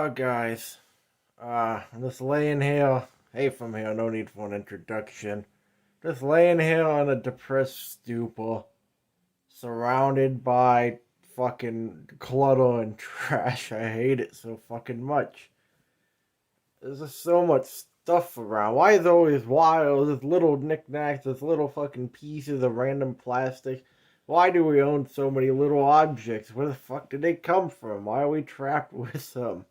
Oh, guys. I'm just laying here. Haytham here, no need for an introduction. Just laying here on a depressed stupor, surrounded by fucking clutter and trash. I hate it so fucking much. There's just so much stuff around. Why is it always wild? There's little knickknacks, there's little fucking pieces of random plastic. Why do we own so many little objects? Where the fuck did they come from? Why are we trapped with them?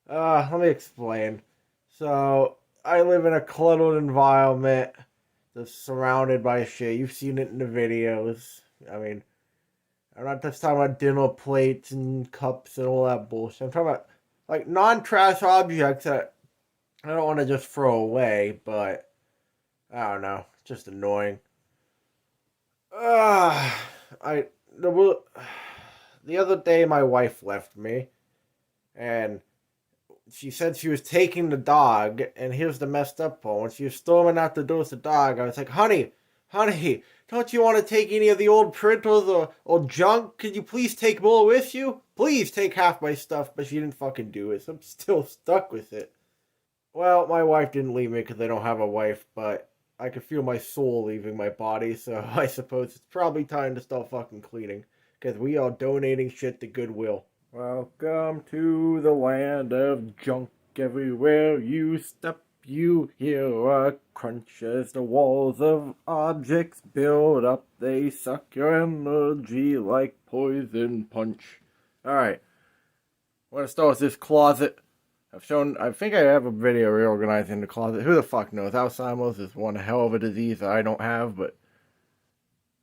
Let me explain. So, I live in a cluttered environment that's surrounded by shit. You've seen it in the videos. I mean, I'm not just talking about dinner plates and cups and all that bullshit. I'm talking about, like, non-trash objects that I don't want to just throw away, but I don't know. It's just annoying. Uh, I, the, the other day my wife left me, and she said she was taking the dog, and here's the messed up part. When she was storming out the door with the dog, I was like, honey, don't you want to take any of the old printers or junk? Could you please take more with you? Please take half my stuff, but she didn't fucking do it, so I'm still stuck with it. Well, my wife didn't leave me because I don't have a wife, but I could feel my soul leaving my body, so I suppose it's probably time to start fucking cleaning, because we are donating shit to Goodwill. Welcome to the land of junk. Everywhere you step, you hear a crunch as the walls of objects build up. They suck your energy like poison punch. Alright, I'm gonna start with this closet. I think I have a video reorganizing the closet. Who the fuck knows? Alzheimer's is one hell of a disease that I don't have, but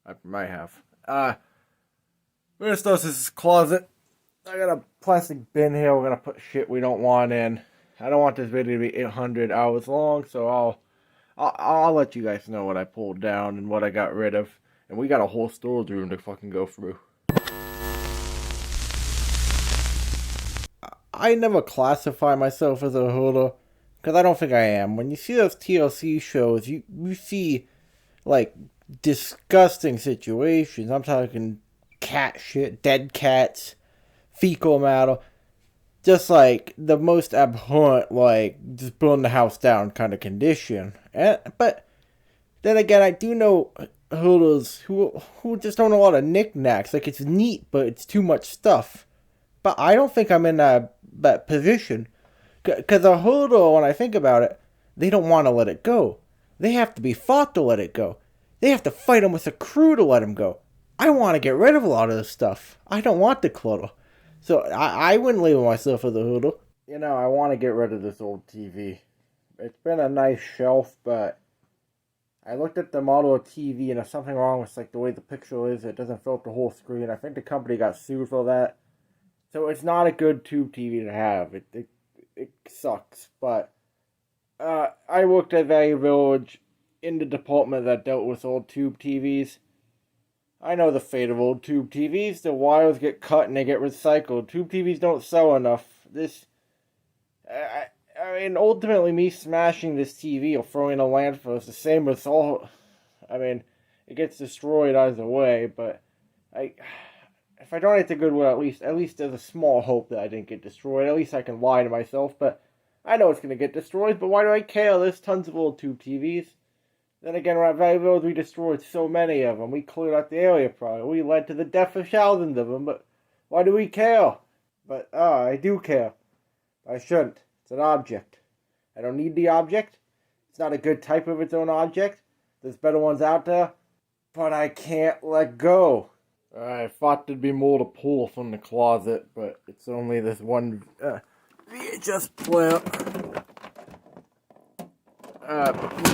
I might have. I'm gonna start with this closet. I got a plastic bin here. We're gonna put shit we don't want in. I don't want this video to be 800 hours long, so I'll let you guys know what I pulled down and what I got rid of. And we got a whole storage room to fucking go through. I never classify myself as a hoarder, because I don't think I am. When you see those TLC shows, you see, like, disgusting situations. I'm talking cat shit, dead cats, fecal matter. Just, like, the most abhorrent, like, just burn the house down kind of condition. But then again, I do know hoarders who just own a lot of knickknacks. Like, it's neat, but it's too much stuff. But I don't think I'm in that position. Because a hoarder, when I think about it, they don't want to let it go. They have to be fought to let it go. They have to fight them with a crew to let them go. I want to get rid of a lot of this stuff. I don't want the clutter. So I wouldn't label myself as a hoarder. You know, I want to get rid of this old TV. It's been a nice shelf, but I looked at the model of TV and there's something wrong with like the way the picture is. It doesn't fill up the whole screen. I think the company got sued for that. So it's not a good tube TV to have. It sucks. But I worked at Value Village in the department that dealt with old tube TVs. I know the fate of old tube TVs. The wires get cut and they get recycled. Tube TVs don't sell enough. I mean, ultimately me smashing this TV or throwing in a landfill is the same as all. I mean, it gets destroyed either way, but if I donate to Goodwill, at least there's a small hope that I didn't get destroyed. At least I can lie to myself, but I know it's going to get destroyed, but why do I care? There's tons of old tube TVs. Then again, at Value Village, we destroyed so many of them. We cleared out the area probably. We led to the death of thousands of them, but why do we care? But, I do care. I shouldn't. It's an object. I don't need the object. It's not a good type of its own object. There's better ones out there. But I can't let go. I thought there'd be more to pull from the closet, but it's only this one VHS player.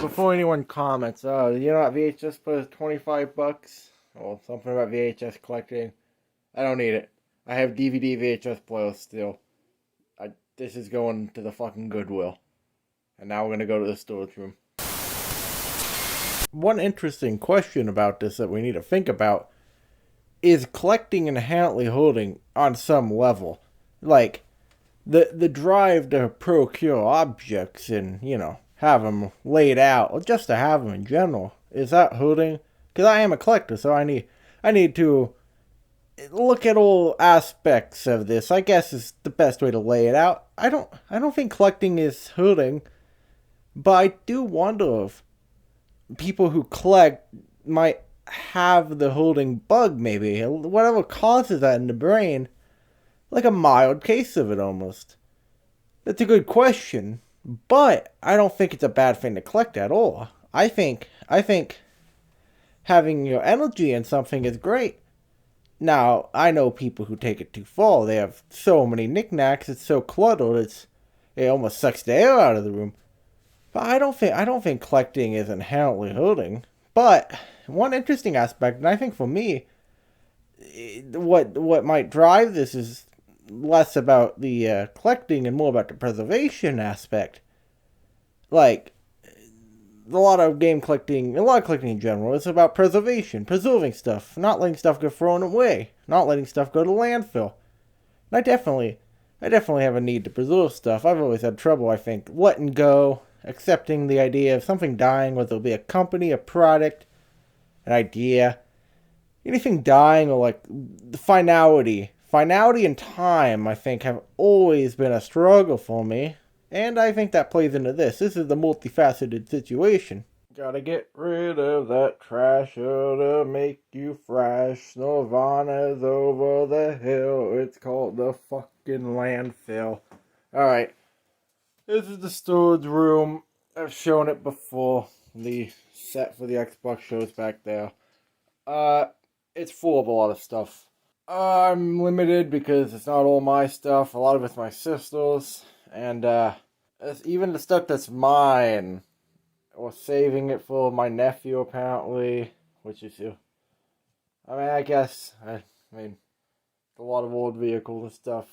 Before anyone comments, you know what VHS player is $25? Or something about VHS collecting. I don't need it. I have DVD VHS players still. This is going to the fucking Goodwill. And now we're going to go to the storage room. One interesting question about this that we need to think about is collecting inherently hoarding on some level. Like, the drive to procure objects and, you know, have them laid out, or just to have them in general. Is that hoarding? Because I am a collector, so I need to look at all aspects of this, I guess is the best way to lay it out. I don't think collecting is hurting, but I do wonder if people who collect might have the hoarding bug, maybe. Whatever causes that in the brain. Like a mild case of it almost. That's a good question, but I don't think it's a bad thing to collect at all. I think having your energy in something is great. Now, I know people who take it too far. They have so many knickknacks, it's so cluttered, it almost sucks the air out of the room. But I don't think collecting is inherently hurting. But one interesting aspect, and I think for me, what might drive this is less about the collecting and more about the preservation aspect. Like a lot of collecting in general, is about preservation, preserving stuff, not letting stuff get thrown away, not letting stuff go to landfill. And I definitely have a need to preserve stuff. I've always had trouble, I think, letting go, accepting the idea of something dying, whether it be a company, a product, an idea, anything dying, or like the finality. Finality and time, I think, have always been a struggle for me. And I think that plays into this. This is the multifaceted situation. Gotta get rid of that trash to make you fresh. Nirvana's over the hill. It's called the fucking landfill. Alright. This is the storage room. I've shown it before. The set for the Xbox shows back there. It's full of a lot of stuff. I'm limited because it's not all my stuff. A lot of it's my sister's. And, even the stuff that's mine. Or saving it for my nephew, apparently. Which is, I mean, I guess, a lot of old vehicles and stuff.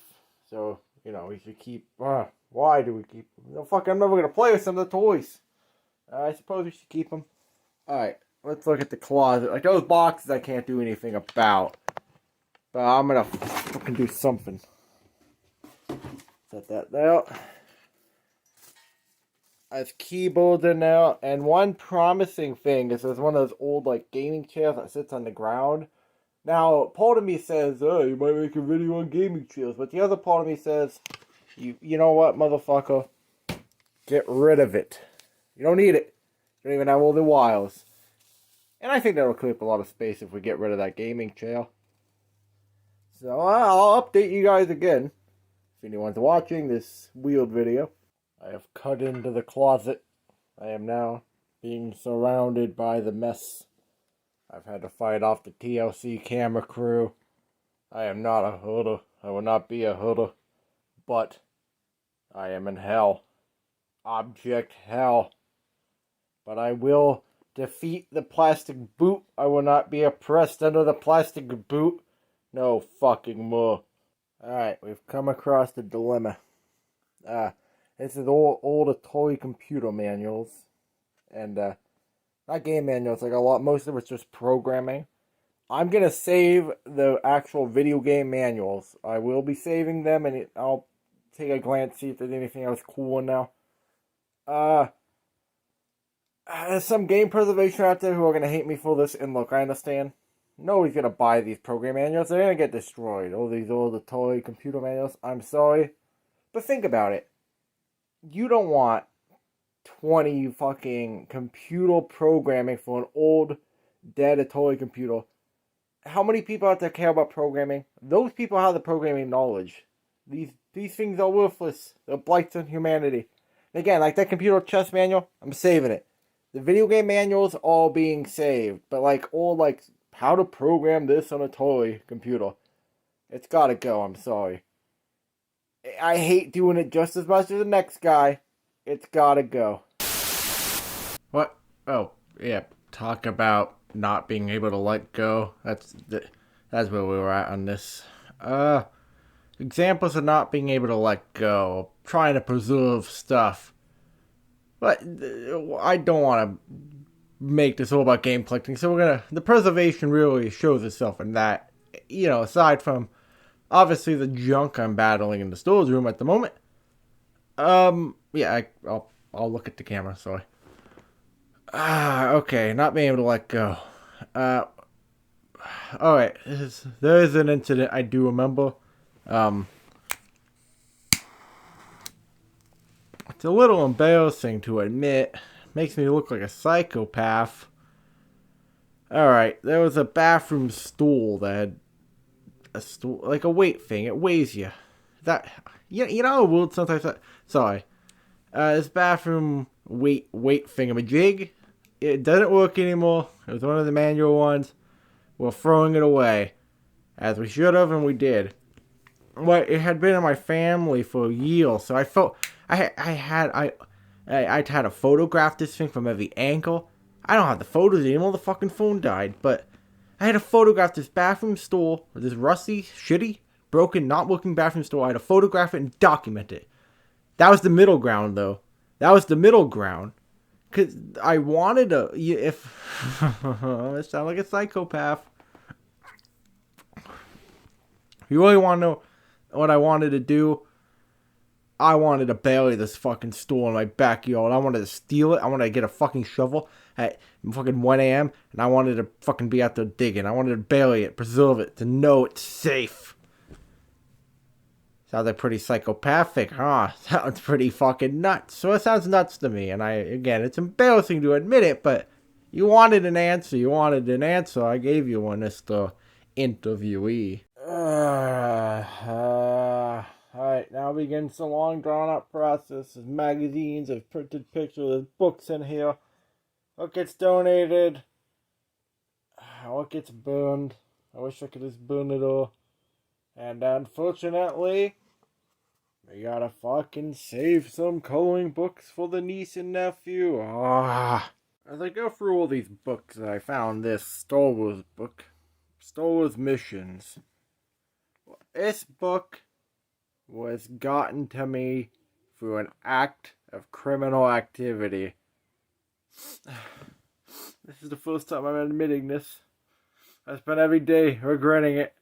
So, we should keep, why do we keep them? No, fuck, I'm never going to play with some of the toys. I suppose we should keep them. Alright, let's look at the closet. Like, those boxes I can't do anything about. But I'm going to fucking do something. Set that there. There's keyboards in there, and one promising thing is there's one of those old, like, gaming chairs that sits on the ground. Now, part of me says, oh, you might make a video on gaming chairs, but the other part of me says, you know what, motherfucker? Get rid of it. You don't need it. You don't even have all the wires. And I think that'll clear up a lot of space if we get rid of that gaming chair. So, I'll update you guys again. If anyone's watching this weird video. I have cut into the closet. I am now being surrounded by the mess. I've had to fight off the TLC camera crew. I am not a hoarder. I will not be a hoarder. But I am in hell. Object hell. But I will defeat the plastic boot. I will not be oppressed under the plastic boot. No fucking more. Alright, we've come across the dilemma. This is all the toy computer manuals. And, not game manuals, like most of it's just programming. I'm gonna save the actual video game manuals. I will be saving them, and I'll take a glance, see if there's anything else cool in now. There's some game preservation out there who are gonna hate me for this, and look, I understand. Nobody's gonna buy these program manuals. They're gonna get destroyed. All the toy computer manuals. I'm sorry. But think about it. You don't want 20 fucking computer programming for an old, dead toy computer. How many people out there care about programming? Those people have the programming knowledge. These things are worthless. They're blights on humanity. And again, like that computer chess manual, I'm saving it. The video game manuals all being saved. But how to program this on a toy computer. It's gotta go, I'm sorry. I hate doing it just as much as the next guy. It's gotta go. What? Oh, yeah. Talk about not being able to let go. That's where we were at on this. Examples of not being able to let go. Trying to preserve stuff. But I don't want to make this all about game collecting. So the preservation really shows itself in that. Aside from obviously the junk I'm battling in the storage room at the moment. Yeah, I'll look at the camera, sorry. Okay, not being able to let go. Alright, there is an incident I do remember. It's a little embarrassing to admit. Makes me look like a psychopath. Alright, there was a bathroom stool that had a stool, like a weight thing. It weighs you. You know, weird sometimes. Sorry. This bathroom weight thingamajig. It doesn't work anymore. It was one of the manual ones. We're throwing it away, as we should have, and we did. Well, it had been in my family for a year, so I felt I had to photograph this thing from every angle. I don't have the photos anymore. The fucking phone died, but I had to photograph this bathroom stool, this rusty, shitty, broken, not working bathroom stool. I had to photograph it and document it. That was the middle ground, though. That was the middle ground. Because I wanted to... I sound like a psychopath. If you really want to know what I wanted to do, I wanted to bury this fucking stool in my backyard. I wanted to steal it. I wanted to get a fucking shovel at fucking 1 a.m. And I wanted to fucking be out there digging. I wanted to bury it, preserve it, to know it's safe. Sounds like pretty psychopathic, huh? Sounds pretty fucking nuts. So it sounds nuts to me. And again, it's embarrassing to admit it, but you wanted an answer. I gave you one, Mr. Interviewee. Alright, now begins the long drawn out process. There's magazines, there's printed pictures, there's books in here. What gets donated? What gets burned? I wish I could just burn it all. And unfortunately, we gotta fucking save some coloring books for the niece and nephew. As I go through all these books, I found this Star Wars book. Star Wars Missions. This book was gotten to me through an act of criminal activity. This is the first time I'm admitting this. I spent every day regretting it.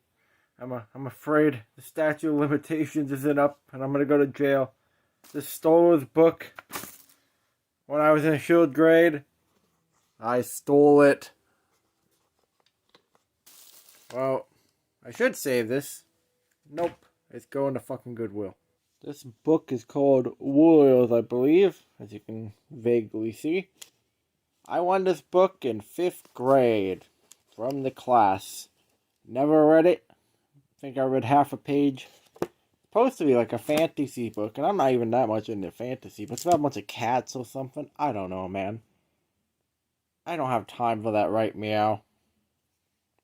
I'm afraid the statute of limitations isn't up and I'm gonna go to jail. This Star Wars book, when I was in 3rd grade, I stole it. Well, I should save this. Nope, it's going to fucking Goodwill. This book is called Warriors, I believe, as you can vaguely see. I won this book in 5th grade from the class. Never read it. I think I read half a page. It's supposed to be like a fantasy book, and I'm not even that much into fantasy, but it's about a bunch of cats or something. I don't know, man. I don't have time for that right meow.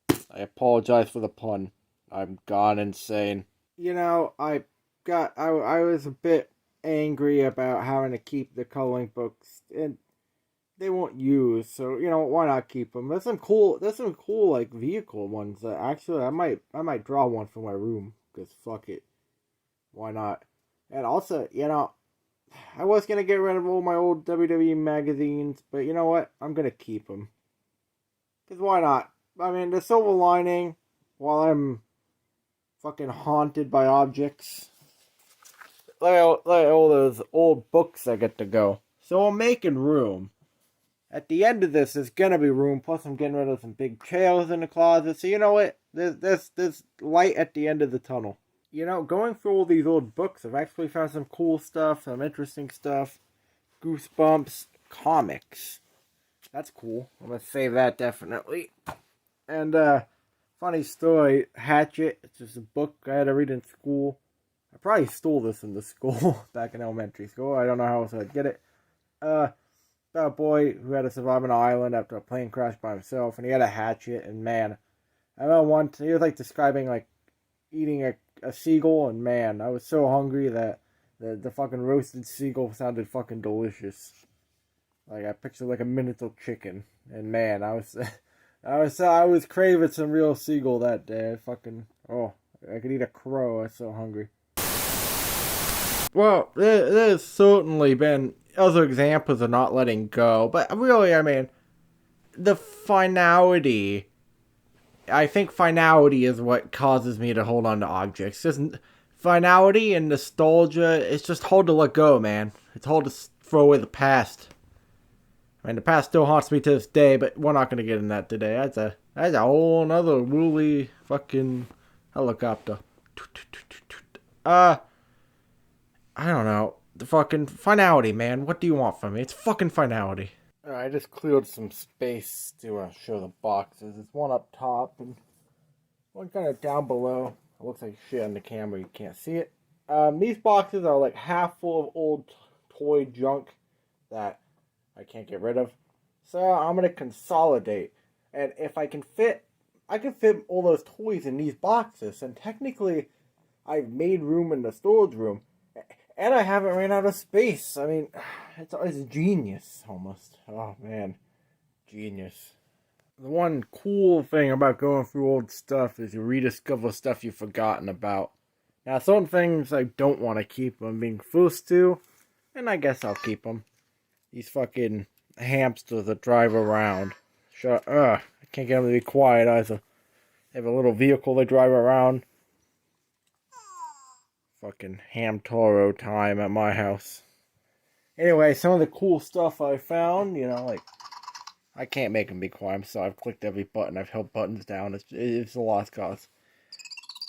I apologize for the pun. I'm gone insane. You know, I was a bit angry about having to keep the coloring books, and they won't use, so you know, why not keep them? There's some cool like vehicle ones that actually I might draw one for my room, because fuck it, why not? And also, you know, I was gonna get rid of all my old WWE magazines, but you know what? I'm gonna keep them, because why not? I mean, the silver lining, while I'm fucking haunted by objects, like all those old books I get to go. So I'm making room. At the end of this, there's gonna be room. Plus, I'm getting rid of some big chairs in the closet. So you know what? There's light at the end of the tunnel. You know, going through all these old books, I've actually found some cool stuff, some interesting stuff. Goosebumps comics. That's cool. I'm gonna save that definitely. And funny story, Hatchet. It's just a book I had to read in school. I probably stole this in the school back in elementary school. I don't know how else I'd get it. About a boy who had to survive on an island after a plane crash by himself, and he had a hatchet. And man, I remember once he was like describing like eating a seagull, and man, I was so hungry that the fucking roasted seagull sounded fucking delicious. Like I pictured like a miniature chicken, and man, I was craving some real seagull that day. I could eat a crow. I was so hungry. Well, there's certainly been other examples of not letting go, but really, I mean, the finality. I think finality is what causes me to hold on to objects. Just finality and nostalgia. It's just hard to let go, man. It's hard to throw away the past. I mean, the past still haunts me to this day, but we're not going to get in that today. That's a whole nother woolly fucking helicopter. Uh, I don't know. The fucking finality, man. What do you want from me? It's fucking finality. I just cleared some space to show the boxes. There's one up top and one kind of down below. It looks like shit on the camera. You can't see it. These boxes are like half full of old toy junk that I can't get rid of. So I'm going to consolidate. And if I can fit all those toys in these boxes. And technically, I've made room in the storage room. And I haven't ran out of space. I mean, it's genius, almost. Oh, man. Genius. The one cool thing about going through old stuff is you rediscover stuff you've forgotten about. Now, certain things I don't want to keep. I'm being forced to. And I guess I'll keep them. These fucking hamsters that drive around. I can't get them to be quiet either. They have a little vehicle they drive around. Fucking Hamtaro time at my house. Anyway, some of the cool stuff I found, like, I can't make them be quiet, so I've clicked every button. I've held buttons down. It's a lost cause.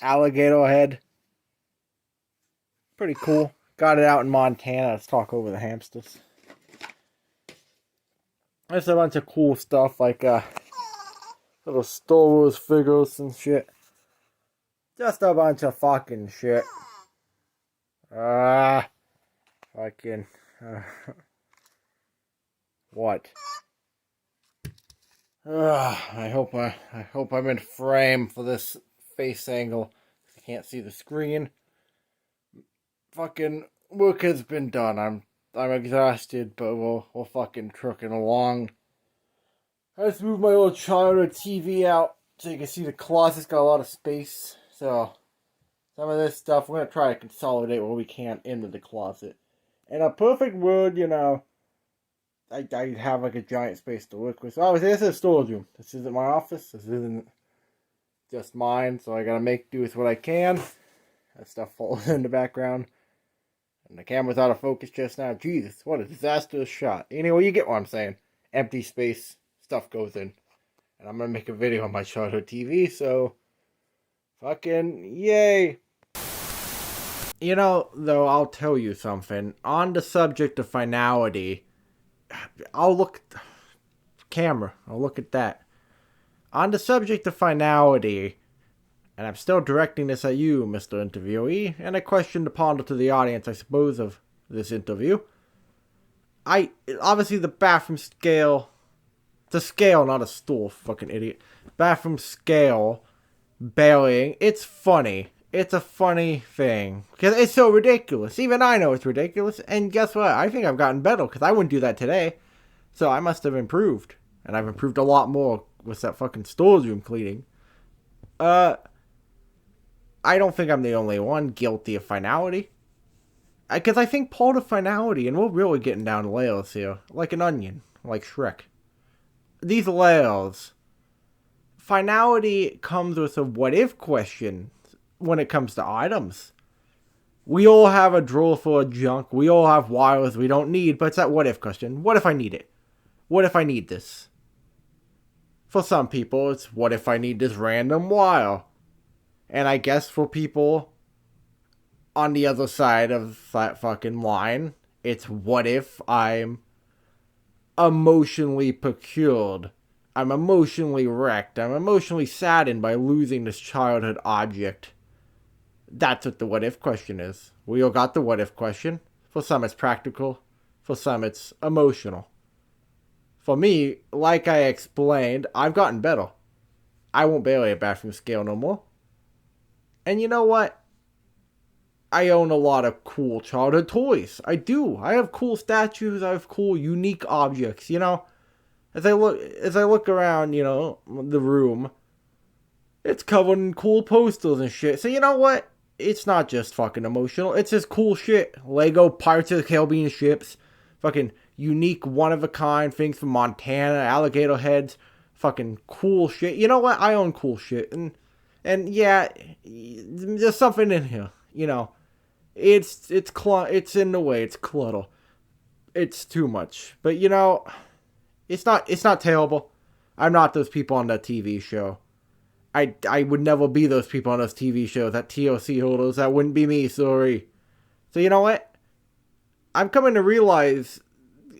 Alligator head. Pretty cool. Got it out in Montana. Let's talk over the hamsters. There's a bunch of cool stuff like little Star Wars figures and shit. Just a bunch of fucking shit. Fucking. What? I hope I'm in frame for this face angle. I can't see the screen. Fucking work has been done. I'm exhausted, but we're fucking trucking along. I just moved my old childhood TV out so you can see the closet's got a lot of space. So some of this stuff we're gonna try to consolidate what we can into the closet. In a perfect world, I have like a giant space to work with. So obviously this is a storage room. This isn't my office. This isn't just mine. So I gotta make do with what I can. That stuff falls in the background. And the camera's out of focus just now. Jesus, what a disastrous shot. Anyway, you get what I'm saying. Empty space, stuff goes in. And I'm gonna make a video on my childhood TV, so fucking yay. Though, I'll tell you something. On the subject of finality, I'll look at that. On the subject of finality, and I'm still directing this at you, Mr. Interviewee, and a question to ponder to the audience, I suppose, of this interview. Obviously the bathroom scale, it's a scale, not a stool, fucking idiot. Bathroom scale, bailing, it's funny. It's a funny thing. Because it's so ridiculous. Even I know it's ridiculous. And guess what? I think I've gotten better, because I wouldn't do that today. So I must have improved. And I've improved a lot more with that fucking storage room cleaning. I don't think I'm the only one guilty of finality. Because I think part of finality, and we're really getting down to layers here, like an onion, like Shrek. These layers, finality comes with a what-if question when it comes to items. We all have a drawer full of junk. We all have wires we don't need, but it's that what-if question. What if I need it? What if I need this? For some people, it's what if I need this random wire? And I guess for people on the other side of that fucking line, it's what if I'm emotionally procured. I'm emotionally wrecked. I'm emotionally saddened by losing this childhood object. That's what the what if question is. We all got the what if question. For some it's practical. For some it's emotional. For me, like I explained, I've gotten better. I won't bail a bathroom scale no more. And you know what? I own a lot of cool childhood toys. I do. I have cool statues. I have cool, unique objects. As I look around, the room, it's covered in cool posters and shit. So you know what? It's not just fucking emotional. It's just cool shit. Lego Pirates of the Caribbean ships, fucking unique, one of a kind things from Montana, alligator heads, fucking cool shit. You know what? I own cool shit, and yeah, there's something in here. It's in the way. It's clutter. It's too much. But it's not terrible. I'm not those people on that TV show. I would never be those people on those TV shows, that TLC holders. That wouldn't be me, sorry. So you know what? I'm coming to realize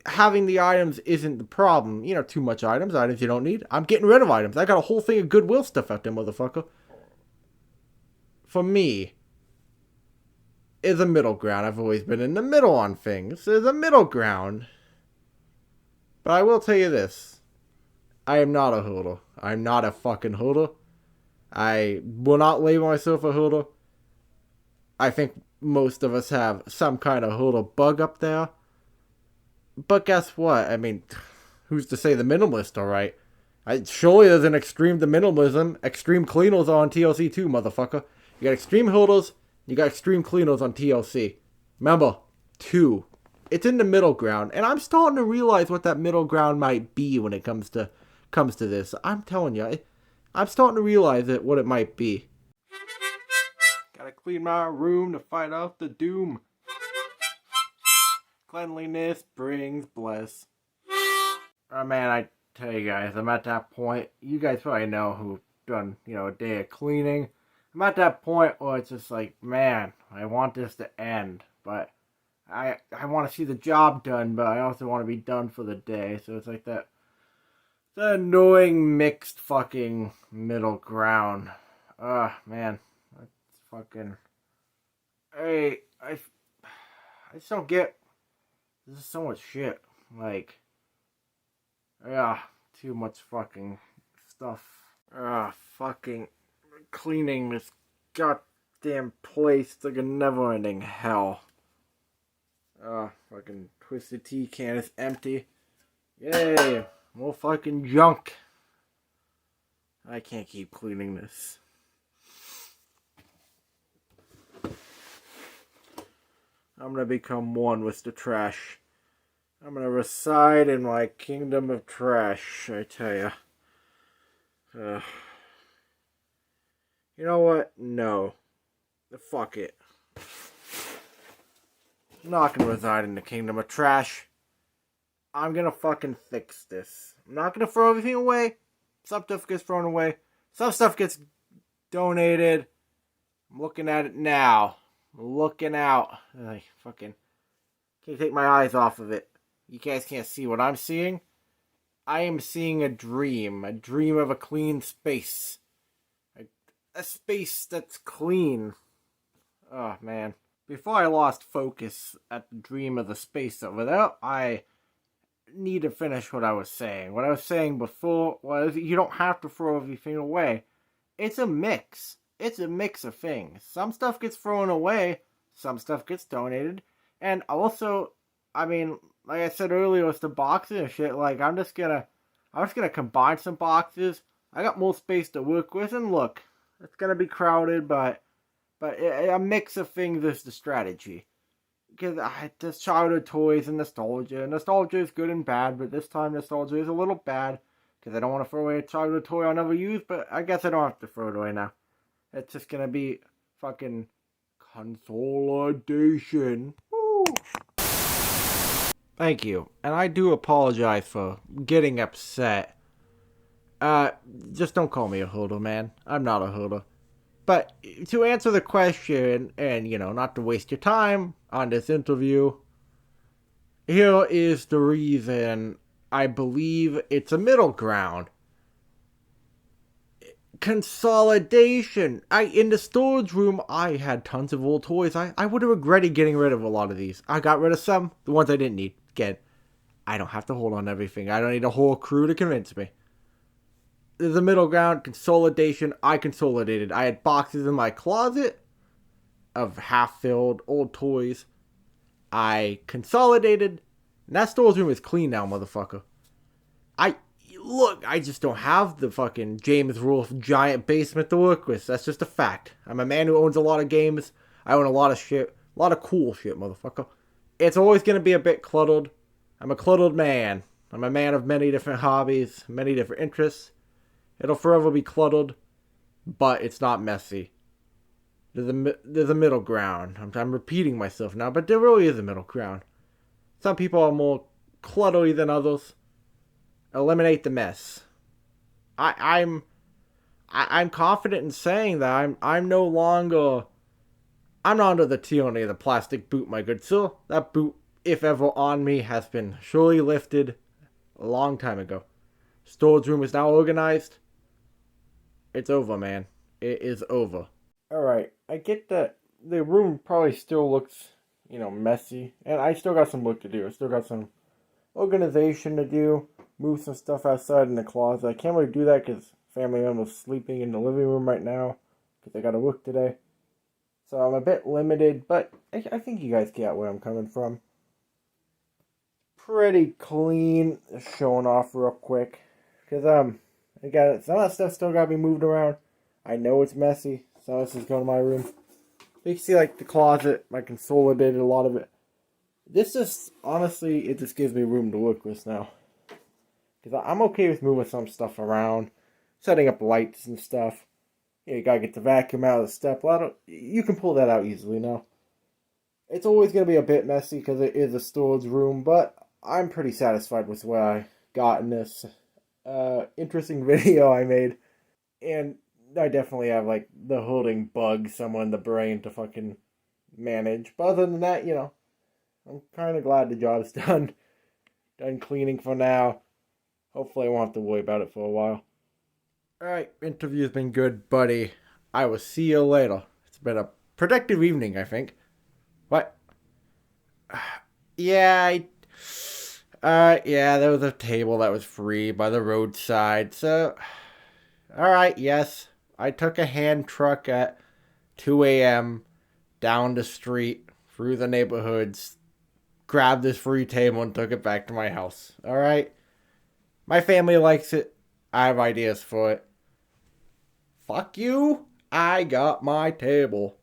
having the items isn't the problem. You know, too much items you don't need. I'm getting rid of items. I got a whole thing of Goodwill stuff out there, motherfucker. For me, is a middle ground. I've always been in the middle on things. There's a middle ground. But I will tell you this. I am not a hoarder. I'm not a fucking hoarder. I will not label myself a hoarder. I think most of us have some kind of hoarder bug up there. But guess what? I mean, who's to say the minimalist, alright? Surely there's an extreme to minimalism. Extreme cleaners are on TLC too, motherfucker. You got extreme hoarders, you got extreme cleaners on TLC. Remember, 2. It's in the middle ground, and I'm starting to realize what that middle ground might be when it comes to this. I'm telling you, I'm starting to realize what it might be. Gotta clean my room to fight off the doom. Cleanliness brings bliss. Oh man, I tell you guys, I'm at that point. You guys probably know who've done, a day of cleaning. I'm at that point where it's just like, man, I want this to end, but I want to see the job done, but I also want to be done for the day. So it's like that annoying mixed fucking middle ground. Man, that's fucking. Hey, I just don't get. This is so much shit. Like, too much fucking stuff. Fucking cleaning this goddamn place like a never-ending hell. Fucking Twisted Tea can is empty. Yay, more fucking junk. I can't keep cleaning this. I'm gonna become one with the trash. I'm gonna reside in my kingdom of trash, I tell ya. You know what? No. Fuck it. I'm not gonna reside in the kingdom of trash. I'm gonna fucking fix this. I'm not gonna throw everything away. Some stuff gets thrown away. Some stuff gets donated. I'm looking at it now. Looking out. I fucking can't take my eyes off of it. You guys can't see what I'm seeing. I am seeing a dream. A dream of a clean space. A space that's clean. Oh, man. Before I lost focus at the dream of the space over there, I need to finish what I was saying. What I was saying before was you don't have to throw everything away. It's a mix. It's a mix of things. Some stuff gets thrown away, some stuff gets donated, and also, I mean, like I said earlier with the boxes and shit, like I'm just gonna combine some boxes. I got more space to work with, and look, it's gonna be crowded, but a mix of things is the strategy. Because there's childhood toys and nostalgia. Nostalgia is good and bad, but this time nostalgia is a little bad because I don't want to throw away a childhood toy I'll never use, but I guess I don't have to throw it away now. It's just gonna be fucking consolidation. Woo. Thank you. And I do apologize for getting upset. Just don't call me a hoarder, man. I'm not a hoarder. But to answer the question, and, not to waste your time on this interview, here is the reason I believe it's a middle ground. Consolidation. In the storage room, I had tons of old toys. I would have regretted getting rid of a lot of these. I got rid of some, the ones I didn't need. Again, I don't have to hold on to everything. I don't need a whole crew to convince me. There's a middle ground, consolidation. I consolidated. I had boxes in my closet of half-filled old toys. I consolidated. And that storage room is clean now, motherfucker. I just don't have the fucking James Rolfe giant basement to work with. That's just a fact. I'm a man who owns a lot of games. I own a lot of shit. A lot of cool shit, motherfucker. It's always going to be a bit cluttered. I'm a cluttered man. I'm a man of many different hobbies, many different interests. It'll forever be cluttered, but it's not messy. There's a middle ground. I'm repeating myself now, but there really is a middle ground. Some people are more cluttery than others. Eliminate the mess. I, I'm I'm confident in saying that I'm no longer I'm not under the tyranny of the plastic boot, my good sir. That boot, if ever on me, has been surely lifted a long time ago. Storage room is now organized. It's over, man. It is over. Alright, I get that the room probably still looks, messy. And I still got some work to do. I still got some organization to do. Move some stuff outside in the closet. I can't really do that because family member's sleeping in the living room right now because I got to work today. So I'm a bit limited, but I think you guys get where I'm coming from. Pretty clean, showing off real quick. Because, again, some of that stuff still got to be moved around. I know it's messy. Some of this is going to my room. You can see, like, the closet, my consolidated a lot of it. This just, honestly, it just gives me room to work with now. Because I'm okay with moving some stuff around, setting up lights and stuff. You gotta get the vacuum out of the step ladder. You can pull that out easily now. It's always gonna be a bit messy because it is a storage room, but I'm pretty satisfied with what I got in this interesting video I made. And I definitely have like the hoarding bug somewhere in the brain to fucking manage. But other than that, I'm kind of glad the job's done. Done cleaning for now. Hopefully I won't have to worry about it for a while. Alright, interview's been good, buddy. I will see you later. It's been a productive evening, I think. What? Yeah, there was a table that was free by the roadside, so... Alright, yes. I took a hand truck at 2 a.m. down the street, through the neighborhoods, grabbed this free table and took it back to my house. Alright? My family likes it. I have ideas for it. Fuck you. I got my table.